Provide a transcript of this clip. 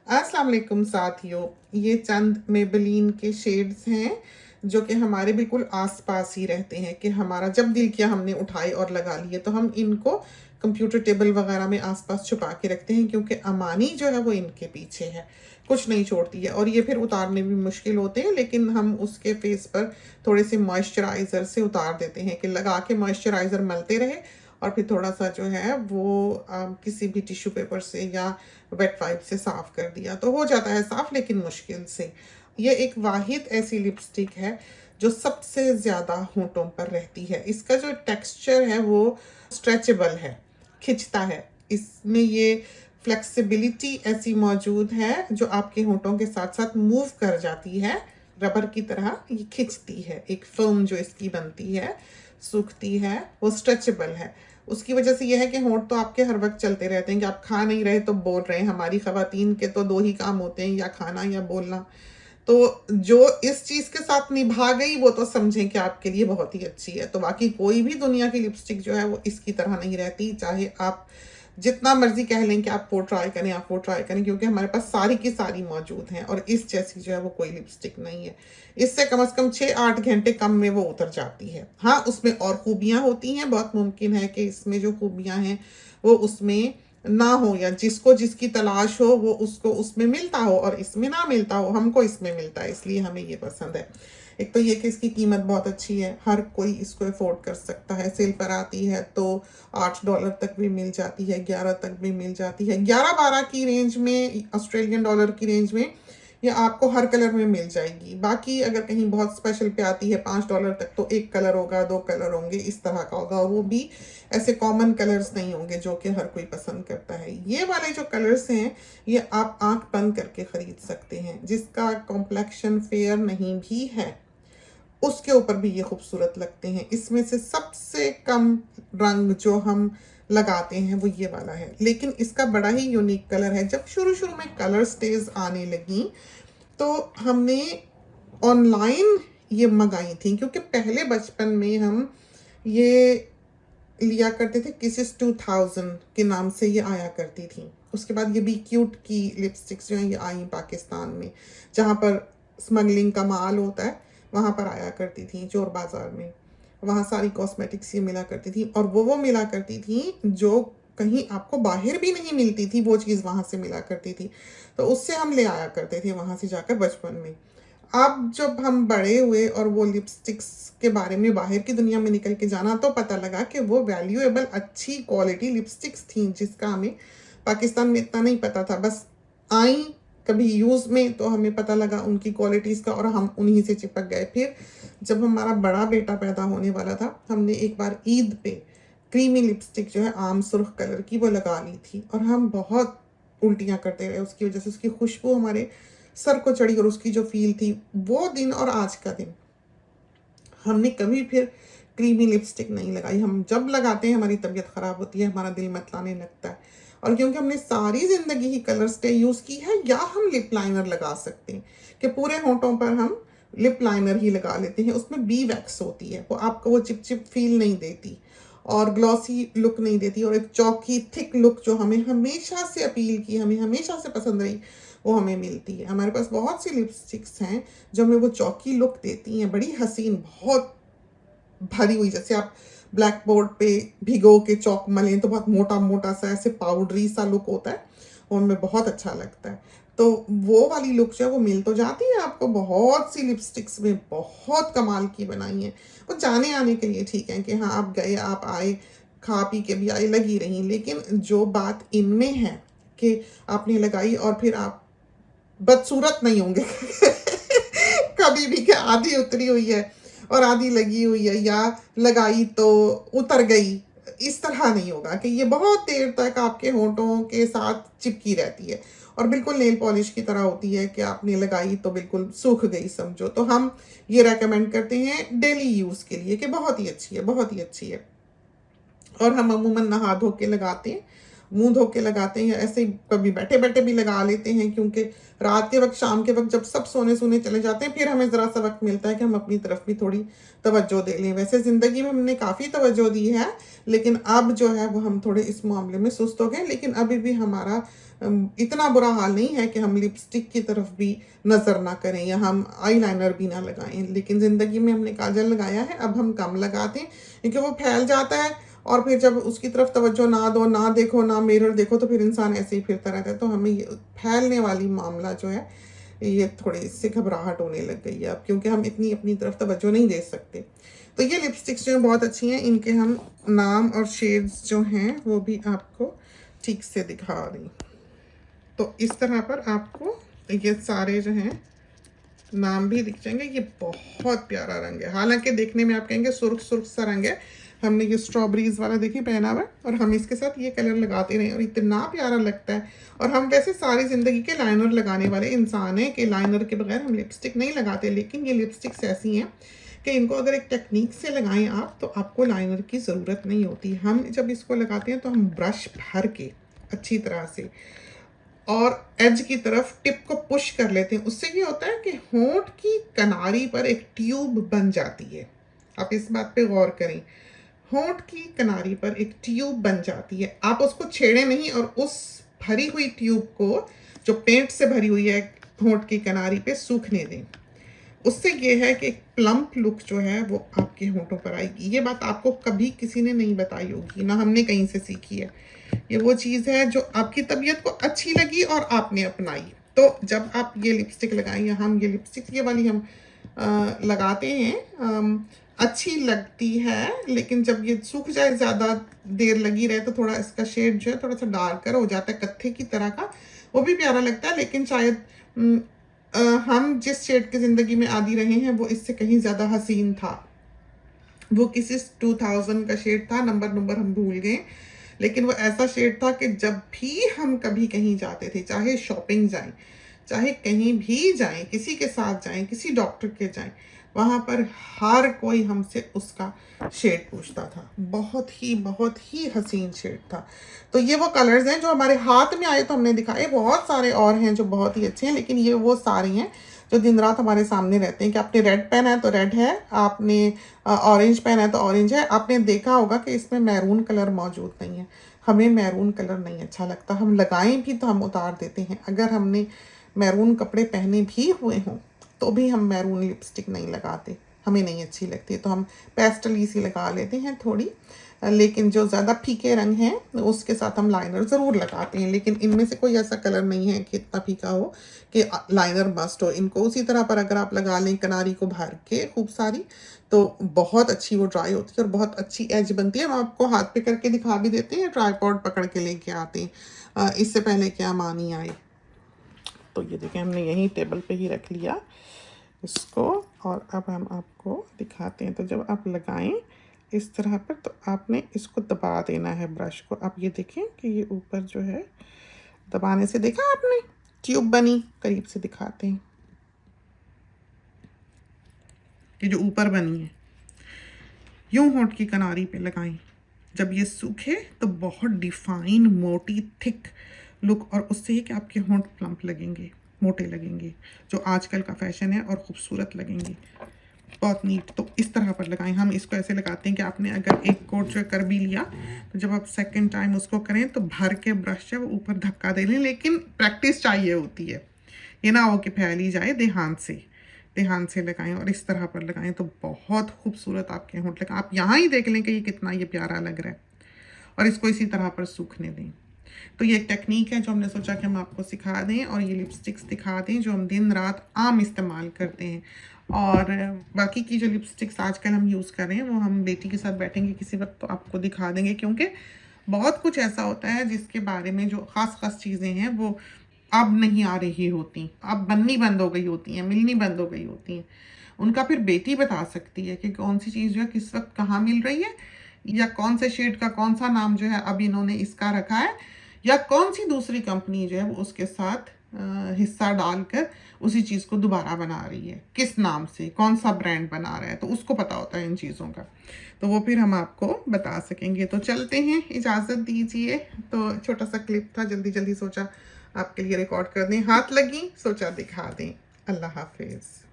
अस्सलाम वालेकुम साथियों, ये चंद मेबेलिन के शेड्स हैं जो कि हमारे बिल्कुल आसपास ही रहते हैं कि हमारा जब दिल किया हमने उठाए और लगा लिए, तो हम इनको कंप्यूटर टेबल वगैरह में आसपास छुपा के रखते हैं क्योंकि अमानी जो है वो इनके पीछे है, कुछ नहीं छोड़ती है और ये फिर उतारने भी मुश्किल होते हैं, लेकिन हम उसके फेस पर थोड़े से मॉइस्चराइज़र से उतार देते हैं कि लगा के मॉइस्चराइज़र मलते रहे और फिर थोड़ा सा जो है वो किसी भी टिश्यू पेपर से या वेट वाइप से साफ़ कर दिया तो हो जाता है साफ़, लेकिन मुश्किल से। ये एक वाहिद ऐसी लिपस्टिक है जो सबसे ज़्यादा होंठों पर रहती है। इसका जो टेक्सचर है वो स्ट्रेचेबल है, खिंचता है। इसमें ये फ्लेक्सिबिलिटी ऐसी मौजूद है जो आपके होंठों के साथ साथ मूव कर जाती है, रबर की तरह ये खिंचती है। एक फिल्म जो इसकी बनती है, सूखती है, वो स्ट्रेचेबल है। उसकी वजह से यह है कि होंठ तो आपके हर वक्त चलते रहते हैं कि आप खा नहीं रहे तो बोल रहे हैं। हमारी ख़वातीन के तो दो ही काम होते हैं, या खाना या बोलना। तो जो इस चीज़ के साथ निभा गई वो तो समझें कि आपके लिए बहुत ही अच्छी है। तो बाकी कोई भी दुनिया की लिपस्टिक जो है वो इसकी तरह नहीं रहती, चाहे आप जितना मर्जी कह लें कि आप वो ट्राई करें, आप वो ट्राई करें, क्योंकि हमारे पास सारी की सारी मौजूद हैं और इस जैसी जो है वो कोई लिपस्टिक नहीं है। इससे कम से कम 6-8 घंटे कम में वो उतर जाती है। हाँ, उसमें और खूबियाँ होती हैं, बहुत मुमकिन है कि इसमें जो खूबियाँ हैं वो उसमें ना हो, या जिसको जिसकी तलाश हो वो उसको उसमें मिलता हो और इसमें ना मिलता हो। हमको इसमें मिलता है, इसलिए हमें ये पसंद है। एक तो ये कि इसकी कीमत बहुत अच्छी है, हर कोई इसको अफोर्ड कर सकता है। सेल पर आती है तो $8 तक भी मिल जाती है, 11 तक भी मिल जाती है, 11-12 की रेंज में, ऑस्ट्रेलियन डॉलर की रेंज में ये आपको हर कलर में मिल जाएगी। बाकी अगर कहीं बहुत स्पेशल पे आती है $5 तक तो एक कलर होगा, 2 कलर होंगे, इस तरह का होगा, और वो भी ऐसे कॉमन कलर्स नहीं होंगे जो कि हर कोई पसंद करता है। ये वाले जो कलर्स हैं ये आप आंख बंद करके ख़रीद सकते हैं। जिसका कॉम्प्लेक्शन फेयर नहीं भी है उसके ऊपर भी ये खूबसूरत लगते हैं। इसमें से सबसे कम रंग जो हम लगाते हैं वो ये वाला है, लेकिन इसका बड़ा ही यूनिक कलर है। जब शुरू शुरू में कलर स्टेज आने लगी तो हमने ऑनलाइन ये मंगाई थी, क्योंकि पहले बचपन में हम ये लिया करते थे, किसिस 2000 के नाम से ये आया करती थी। उसके बाद ये बी क्यूट की लिपस्टिक्स जो हैं ये आई पाकिस्तान में, जहाँ पर स्मगलिंग का माल होता है वहाँ पर आया करती थी, चोर बाज़ार में। वहाँ सारी कॉस्मेटिक्स ये मिला करती थी, और वो मिला करती थी जो कहीं आपको बाहर भी नहीं मिलती थी, वो चीज़ वहाँ से मिला करती थी। तो उससे हम ले आया करते थे वहाँ से जाकर बचपन में। अब जब हम बड़े हुए और वो लिपस्टिक्स के बारे में बाहर की दुनिया में निकल के जाना, तो पता लगा कि वो वैल्यूएबल अच्छी क्वालिटी लिपस्टिक्स थी, जिसका हमें पाकिस्तान में इतना नहीं पता था। बस आई कभी यूज़ में तो हमें पता लगा उनकी क्वालिटीज़ का, और हम उन्हीं से चिपक गए। फिर जब हमारा बड़ा बेटा पैदा होने वाला था, हमने एक बार ईद पे क्रीमी लिपस्टिक जो है आम सुर्ख कलर की वो लगा ली थी, और हम बहुत उल्टियाँ करते रहे उसकी वजह से। उसकी खुशबू हमारे सर को चढ़ी, और उसकी जो फील थी वो दिन और आज का दिन, हमने कभी फिर क्रीमी लिपस्टिक नहीं लगाई। हम जब लगाते हैं हमारी तबीयत ख़राब होती है, हमारा दिल मतलाने लगता है। और क्योंकि हमने सारी ज़िंदगी ही कलर स्टे यूज़ की है, या हम लिप लाइनर लगा सकते हैं कि पूरे होंठों पर हम लिप लाइनर ही लगा लेते हैं। उसमें बी वैक्स होती है, वो आपको वो चिप फील नहीं देती और ग्लॉसी लुक नहीं देती, और एक चौकी थिक लुक जो हमें हमेशा से अपील की, हमें हमेशा से पसंद रही, वो हमें मिलती है। हमारे पास बहुत सी लिपस्टिक्स हैं जो हमें वो चौकी लुक देती हैं, बड़ी हसीन, बहुत भरी हुई। जैसे आप ब्लैक बोर्ड पे भिगो के चौक मलें तो बहुत मोटा मोटा सा ऐसे पाउडरी सा लुक होता है, वो हमें बहुत अच्छा लगता है। तो वो वाली लुक जो है वो मिल तो जाती है आपको बहुत सी लिपस्टिक्स में, बहुत कमाल की बनाई है। वो जाने आने के लिए ठीक है कि हाँ आप गए, आप आए, खा पी के भी आए, लगी रही। लेकिन जो बात इनमें है कि आपने लगाई और फिर आप बदसूरत नहीं होंगे कभी भी कि आधी उतरी हुई है और आधी लगी हुई है, या लगाई तो उतर गई, इस तरह नहीं होगा कि ये बहुत देर तक आपके होंठों के साथ चिपकी रहती है और बिल्कुल नेल पॉलिश की तरह होती है कि आपने लगाई तो बिल्कुल सूख गई समझो। तो हम ये रेकमेंड करते हैं डेली यूज़ के लिए कि बहुत ही अच्छी है, बहुत ही अच्छी है। और हम अमूमन नहा धो के लगाते हैं, मुंह धो के लगाते हैं या ऐसे ही कभी बैठे बैठे भी लगा लेते हैं, क्योंकि रात के वक्त, शाम के वक्त जब सब सोने सोने चले जाते हैं, फिर हमें ज़रा सा वक्त मिलता है कि हम अपनी तरफ भी थोड़ी तवज्जो दे लें। वैसे ज़िंदगी में हमने काफ़ी तवज्जो दी है, लेकिन अब जो है वो हम थोड़े इस मामले में सुस्त हो गए। लेकिन अभी भी हमारा इतना बुरा हाल नहीं है कि हम लिपस्टिक की तरफ भी नज़र ना करें या हम आईलाइनर भी ना लगाएं। लेकिन ज़िंदगी में हमने काजल लगाया है, अब हम कम लगाते हैं क्योंकि वो फैल जाता है, और फिर जब उसकी तरफ तवज्जो ना दो, ना देखो, ना मिरर देखो, तो फिर इंसान ऐसे ही फिरता रहता है। तो हमें ये फैलने वाली मामला जो है ये थोड़ी इससे घबराहट होने लग गई है अब, क्योंकि हम इतनी अपनी तरफ तवज्जो नहीं दे सकते। तो ये लिपस्टिक्स जो हैं बहुत अच्छी हैं, इनके हम नाम और शेड्स जो हैं वो भी आपको ठीक से दिखा रही। तो इस तरह पर आपको ये सारे जो हैं नाम भी दिख जाएंगे। ये बहुत प्यारा रंग है, हालांकि देखने में आप कहेंगे सुर्ख सुर्ख सा रंग है। हमने ये स्ट्रॉबेरीज वाला देखिए पहना हुआ है, और हम इसके साथ ये कलर लगाते रहे और इतना प्यारा लगता है। और हम वैसे सारी ज़िंदगी के लाइनर लगाने वाले इंसान हैं कि लाइनर के बगैर हम लिपस्टिक नहीं लगाते, लेकिन ये लिपस्टिक्स ऐसी हैं कि इनको अगर एक टेक्निक से लगाएं आप, तो आपको लाइनर की ज़रूरत नहीं होती। हम जब इसको लगाते हैं तो हम ब्रश भर के अच्छी तरह से और एज की तरफ टिप को पुश कर लेते हैं। उससे ये होता है कि होंठ की किनारी पर एक ट्यूब बन जाती है। आप इस बात पे गौर करें, होंठ की किनारी पर एक ट्यूब बन जाती है। आप उसको छेड़े नहीं और उस भरी हुई ट्यूब को, जो पेंट से भरी हुई है, होंठ की किनारी पे सूखने दें। उससे ये है कि एक प्लम्प लुक जो है वो आपके होंठों पर आएगी। ये बात आपको कभी किसी ने नहीं बताई होगी, ना हमने कहीं से सीखी है। ये वो चीज़ है जो आपकी तबीयत को अच्छी लगी और आपने अपनाई। तो जब आप ये लिपस्टिक लगाएं, या हम ये लिपस्टिक ये वाली हम लगाते हैं, अच्छी लगती है, लेकिन जब ये सूख जाए, ज़्यादा देर लगी रहे, तो थोड़ा इसका शेड जो है थोड़ा सा डार्कर हो जाता है, कत्थे की तरह का, वो भी प्यारा लगता है। लेकिन शायद हम जिस शेड की ज़िंदगी में आदी रहे हैं वो इससे कहीं ज़्यादा हसीन था। वो किसी 2000 का शेड था, नंबर हम भूल गए, लेकिन वो ऐसा शेड था कि जब भी हम कभी कहीं जाते थे, चाहे शॉपिंग जाएं, चाहे कहीं भी जाएं, किसी के साथ जाएं, किसी डॉक्टर के जाएं, वहाँ पर हर कोई हमसे उसका शेड पूछता था। बहुत ही हसीन शेड था। तो ये वो कलर्स हैं जो हमारे हाथ में आए तो हमने दिखाए। बहुत सारे और हैं जो बहुत ही अच्छे हैं, लेकिन ये वो सारे हैं जो दिन रात हमारे सामने रहते हैं कि आपने रेड पहना है तो रेड है, आपने ऑरेंज पहना है तो ऑरेंज है। आपने देखा होगा कि इसमें मैरून कलर मौजूद नहीं है। हमें मैरून कलर नहीं अच्छा लगता, हम लगाएं भी तो हम उतार देते हैं। अगर हमने मैरून कपड़े पहने भी हुए हों तो भी हम मैरून लिपस्टिक नहीं लगाते, हमें नहीं अच्छी लगती। तो हम पेस्टल सी लगा लेते हैं थोड़ी, लेकिन जो ज़्यादा फीके रंग हैं उसके साथ हम लाइनर ज़रूर लगाते हैं। लेकिन इनमें से कोई ऐसा कलर नहीं है कि इतना फीका हो कि लाइनर मस्ट हो। इनको उसी तरह पर अगर आप लगा लें किनारी को भर के खूब सारी, तो बहुत अच्छी वो ड्राई होती है और बहुत अच्छी एज बनती है। हम आपको हाथ पे करके दिखा भी देते हैं, ट्राइपॉड पकड़ के लेके आते हैं, इससे पहले क्या मानी आए। तो ये देखें, हमने यहीं टेबल पे ही रख लिया इसको, और अब हम आपको दिखाते हैं। तो जब आप लगाएं इस तरह पर, तो आपने इसको दबा देना है ब्रश को। आप ये देखें कि ये ऊपर जो है दबाने से, देखा आपने ट्यूब बनी, करीब से दिखाते हैं कि जो ऊपर बनी है, यूं होंठ की किनारी पे लगाएं। जब ये सूखे तो बहुत डिफाइन, मोटी, थिक लुक, और उससे ये कि आपके होंठ प्लम्प लगेंगे, मोटे लगेंगे, जो आजकल का फैशन है, और खूबसूरत लगेंगे, बहुत नीट। तो इस तरह पर लगाएं। हम इसको ऐसे लगाते हैं कि आपने अगर एक कोट जो कर भी लिया, तो जब आप सेकंड टाइम उसको करें तो भर के ब्रश से वो ऊपर धक्का दे लें। लेकिन प्रैक्टिस चाहिए होती है, ये ना हो कि फैल ही जाए। ध्यान से लगाएं और इस तरह पर लगाएं तो बहुत खूबसूरत आपके होंठ लगे। आप यहाँ ही देख लें कि ये कितना ये प्यारा लग रहा है, और इसको इसी तरह पर सूखने दें। तो ये एक टेक्निक है जो हमने सोचा कि हम आपको सिखा दें, और ये लिपस्टिक्स दिखा दें जो हम दिन रात आम इस्तेमाल करते हैं। और बाकी की जो लिपस्टिक्स आजकल हम यूज़ कर रहे हैं वो हम बेटी के साथ बैठेंगे किसी वक्त तो आपको दिखा देंगे, क्योंकि बहुत कुछ ऐसा होता है जिसके बारे में जो ख़ास चीज़ें हैं वो अब नहीं आ रही होती, अब बननी बंद हो गई होती हैं, मिलनी बंद हो गई होती हैं। उनका फिर बेटी बता सकती है कि कौन सी चीज़ जो है किस वक्त कहाँ मिल रही है, या कौन से शेड का कौन सा नाम जो है अब इन्होंने इसका रखा है, या कौन सी दूसरी कंपनी जो है वो उसके साथ हिस्सा डालकर उसी चीज़ को दोबारा बना रही है, किस नाम से, कौन सा ब्रांड बना रहा है, तो उसको पता होता है इन चीज़ों का, तो वो फिर हम आपको बता सकेंगे। तो चलते हैं, इजाज़त दीजिए। तो छोटा सा क्लिप था, जल्दी जल्दी सोचा आपके लिए रिकॉर्ड कर दें, हाथ लगी सोचा दिखा दें। अल्लाह हाफिज़।